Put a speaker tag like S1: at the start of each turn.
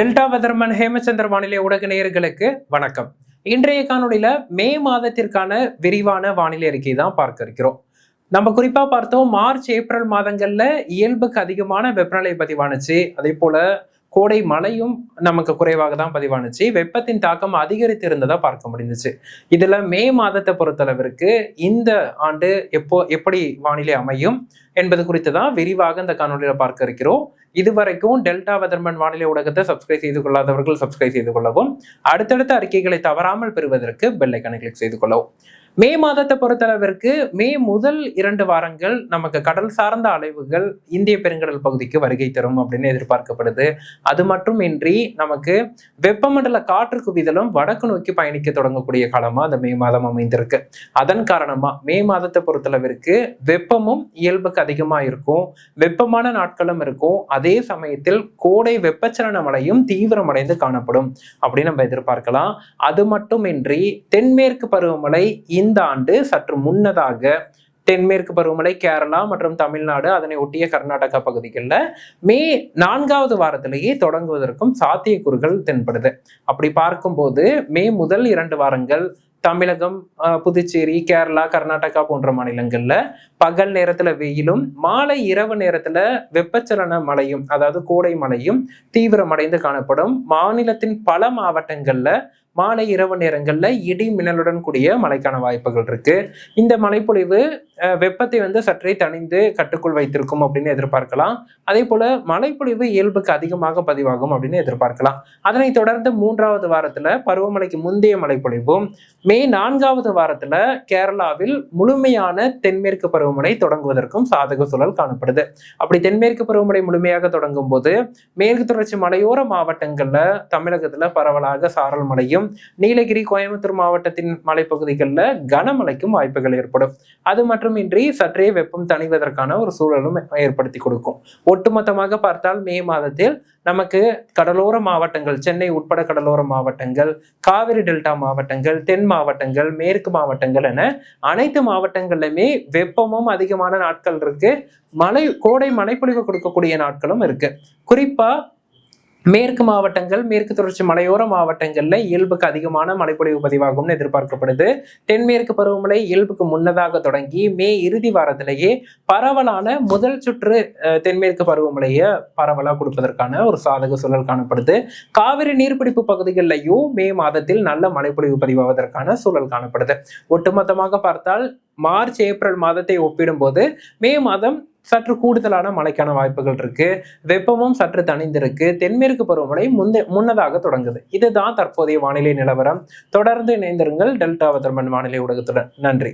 S1: Delta weatherman Hemachandra வானிலை ஊடக நேயர்களுக்கு வணக்கம். இன்றைய காணொலியில மே மாதத்திற்கான விரிவான வானிலை அறிக்கை தான் பார்க்க இருக்கிறோம். நம்ம குறிப்பா பார்த்தோம், மார்ச் ஏப்ரல் மாதங்கள்ல இயல்புக்கு அதிகமான வெப்பநிலை பதிவானுச்சு. அதே போல கோடை மழையும் நமக்கு குறைவாக தான் பதிவானுச்சு. வெப்பத்தின் தாக்கம் அதிகரித்து இருந்ததா பார்க்க முடிஞ்சிச்சு. இதுல மே மாதத்தை பொறுத்தளவிற்கு இந்த ஆண்டு எப்படி வானிலை அமையும் என்பது குறித்து தான் விரிவாக இந்த காணொலியில பார்க்க இருக்கிறோம். இதுவரைக்கும் டெல்டா வெதர்மன் வானிலை ஊடகத்தை சப்ஸ்கிரைப் செய்து கொள்ளாதவர்கள் சப்ஸ்கிரைப் செய்து கொள்ளவும், அடுத்தடுத்த அறிக்கைகளை தவறாமல் பெறுவதற்கு பெல் ஐகானை கிளிக் செய்து கொள்ளவும். மே மாதத்தை பொறுத்தளவிற்கு மே முதல் 2 வாரங்கள் நமக்கு கடல் சார்ந்த அலைவுகள் இந்திய பெருங்கடல் பகுதிக்கு வருகை தரும் அப்படின்னு எதிர்பார்க்கப்படுது. அது மட்டுமின்றி நமக்கு வெப்பமண்டல காற்று குவிதலும் வடக்கு நோக்கி பயணிக்க தொடங்கக்கூடிய காலமா அந்த மே மாதம் அமைந்திருக்கு. அதன் காரணமா மே மாதத்தை பொறுத்தளவிற்கு வெப்பமும் இயல்புக்கு அதிகமா இருக்கும், வெப்பமான நாட்களும் இருக்கும். அதே சமயத்தில் கோடை வெப்பச்சலன மழையும் தீவிரமடைந்து காணப்படும் அப்படின்னு நம்ம எதிர்பார்க்கலாம். அது மட்டுமின்றி தென்மேற்கு பருவமழை இந்த ஆண்டு சற்று முன்னதாக தென்மேற்கு பருவமழை கேரளா மற்றும் தமிழ்நாடு அதனை ஒட்டிய கர்நாடகா பகுதிகளில் மே 4வது வாரத்திலேயே தொடங்குவதற்கும் சாத்தியக்கூறுகள் தென்படுது. அப்படி பார்க்கும்போது மே முதல் 2 வாரங்கள் தமிழகம், புதுச்சேரி, கேரளா, கர்நாடகா போன்ற மாநிலங்கள்ல பகல் நேரத்துல வெயிலும் மாலை இரவு நேரத்துல வெப்பச்சலன மழையும், அதாவது கோடை மழையும் தீவிரமடைந்து காணப்படும். மாநிலத்தின் பல மாவட்டங்கள்ல மாலை இரவு நேரங்கள்ல இடி மின்னலுடன் கூடிய மழைக்கான வாய்ப்புகள் இருக்கு. இந்த மழைப்பொழிவு வெப்பத்தை சற்றே தணிந்து கட்டுக்குள் வைத்திருக்கும் அப்படின்னு எதிர்பார்க்கலாம். அதே போல மழைப்பொழிவு இயல்புக்கு அதிகமாக பதிவாகும் அப்படின்னு எதிர்பார்க்கலாம். அதனை தொடர்ந்து 3வது வாரத்துல பருவமழைக்கு முந்தைய மழைப்பொழிவும், மே 4வது வாரத்துல கேரளாவில் முழுமையான தென்மேற்கு பருவமழை தொடங்குவதற்கும் சாதக சூழல் காணப்படுது. அப்படி தென்மேற்கு பருவமழை முழுமையாக தொடங்கும் போது மேற்கு தொடர்ச்சி மலையோர மாவட்டங்கள்ல தமிழகத்துல பரவலாக சாரல் மழையும், நீலகிரி, கோயம்புத்தூர் மாவட்டத்தின் மலைப்பகுதிகளில் கனமழைக்கும் வாய்ப்புகள் ஏற்படும். அது மட்டுமின்றி சற்றே வெப்பம் தணிவதற்கான ஒரு சூழலும் ஏற்படுத்தி கொடுக்கும். ஒட்டுமொத்தமாக பார்த்தால் மே மாதத்தில் நமக்கு கடலோர மாவட்டங்கள், சென்னை உட்பட கடலோர மாவட்டங்கள், காவிரி டெல்டா மாவட்டங்கள், தென் மாவட்டங்கள், மேற்கு மாவட்டங்கள் என அனைத்து மாவட்டங்கள்லையுமே வெப்பமும் அதிகமான நாட்கள் இருக்கு. கோடை மழைப்பொழிவு கொடுக்கக்கூடிய நாட்களும் இருக்கு. குறிப்பா மேற்கு மாவட்டங்கள், மேற்கு தொடர்ச்சி மலையோர மாவட்டங்கள்ல இயல்புக்கு அதிகமான மழைப்பொழிவு பதிவாகும்னு எதிர்பார்க்கப்படுது. தென்மேற்கு பருவமழை இயல்புக்கு முன்னதாக தொடங்கி மே இறுதி வாரத்திலேயே பரவலான முதல் சுற்று தென்மேற்கு பருவமழையை பரவலா கொடுப்பதற்கான ஒரு சாதக சூழல் காணப்படுது. காவிரி நீர்பிடிப்பு பகுதிகளிலையும் மே மாதத்தில் நல்ல மழைப்பொழிவு பதிவாவதற்கான சூழல் காணப்படுது. ஒட்டுமொத்தமாக பார்த்தால் மார்ச் ஏப்ரல் மாதத்தை ஒப்பிடும்போது மே மாதம் சற்று கூடுதலான மழைக்கான வாய்ப்புகள் இருக்கு. வெப்பமும் சற்று தணிந்திருக்கு. தென்மேற்கு பருவமழை முன்னதாக தொடங்குது. இதுதான் தற்போதைய வானிலை நிலவரம். தொடர்ந்து இணைந்திருங்கள் டெல்டா வெதர்மன் வானிலை ஊடகத்துடன். நன்றி.